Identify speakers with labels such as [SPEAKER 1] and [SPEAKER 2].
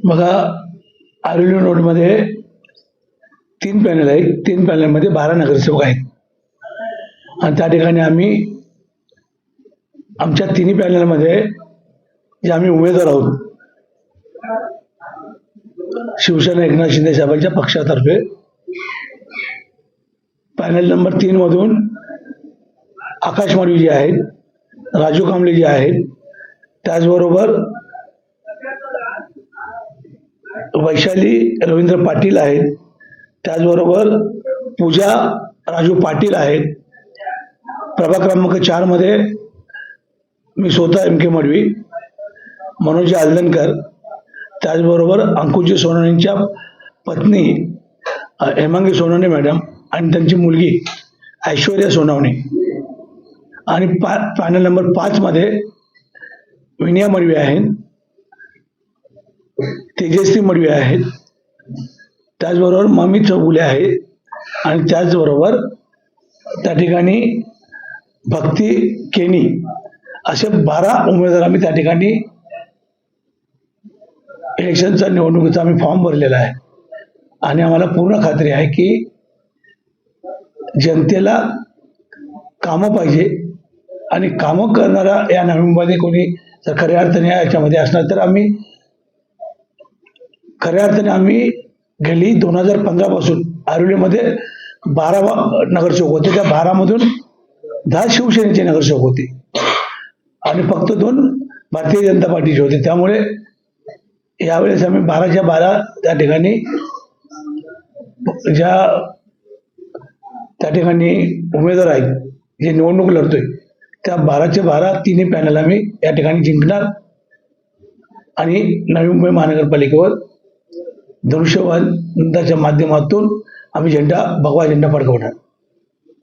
[SPEAKER 1] बघा, आर्युली रोडमध्ये 3 पॅनल आहेत. 3 पॅनलमध्ये 12 नगरसेवक आहेत आणि त्या ठिकाणी आम्ही आमच्या तिन्ही पॅनलमध्ये जे आम्ही उमेदवार आहोत, शिवसेना एकनाथ शिंदे साहेबांच्या पक्षातर्फे पॅनल नंबर 3 मधून आकाश माडवी जे आहेत, राजू कांबळे जे आहेत, त्याचबरोबर वैशाली रवींद्र पाटील आहेत, त्याचबरोबर पूजा राजू पाटील आहेत. प्रभाग क्रमांक 4 मध्ये मी स्वतः M.K. मडवी, मनोज आलनकर, त्याचबरोबर अंकुशजी सोनवणेंच्या पत्नी हेमांगी सोनवणे मॅडम आणि त्यांची मुलगी ऐश्वर्या सोनवणे, आणि पॅनल नंबर 5 मध्ये विनया मडवी आहेत, तेजस्वी मडवी आहेत, त्याचबरोबर ममी चौगुले आहेत आणि त्याचबरोबर त्या ठिकाणी भक्ती केनी, असे 12 उमेदवार आम्ही त्या ठिकाणी इलेक्शनचा निवडणुकीचा आम्ही फॉर्म भरलेला आहे. आणि आम्हाला पूर्ण खात्री आहे की जनतेला कामं पाहिजे आणि कामं करणारा या नवीनमध्ये कोणी जर खऱ्या अर्थाने याच्यामध्ये असणार तर आम्ही खऱ्या अर्थाने आम्ही गेली 2015 पासून आर्युलीमध्ये 12 नगरसेवक होते. त्या 12 मधून 10 शिवसेनेचे नगरसेवक होते आणि फक्त 2 भारतीय जनता पार्टीचे होते. त्यामुळे यावेळेस आम्ही 12च्या 12 त्या ठिकाणी त्या ठिकाणी उमेदवार आहेत जे निवडणूक लढतोय, त्या 12च्या 12 तिन्ही पॅनल आम्ही या ठिकाणी जिंकणार आणि नवी मुंबई महानगरपालिकेवर धनुष्यबाणाच्या माध्यमातून आम्ही भगवा झेंडा फडकवणार.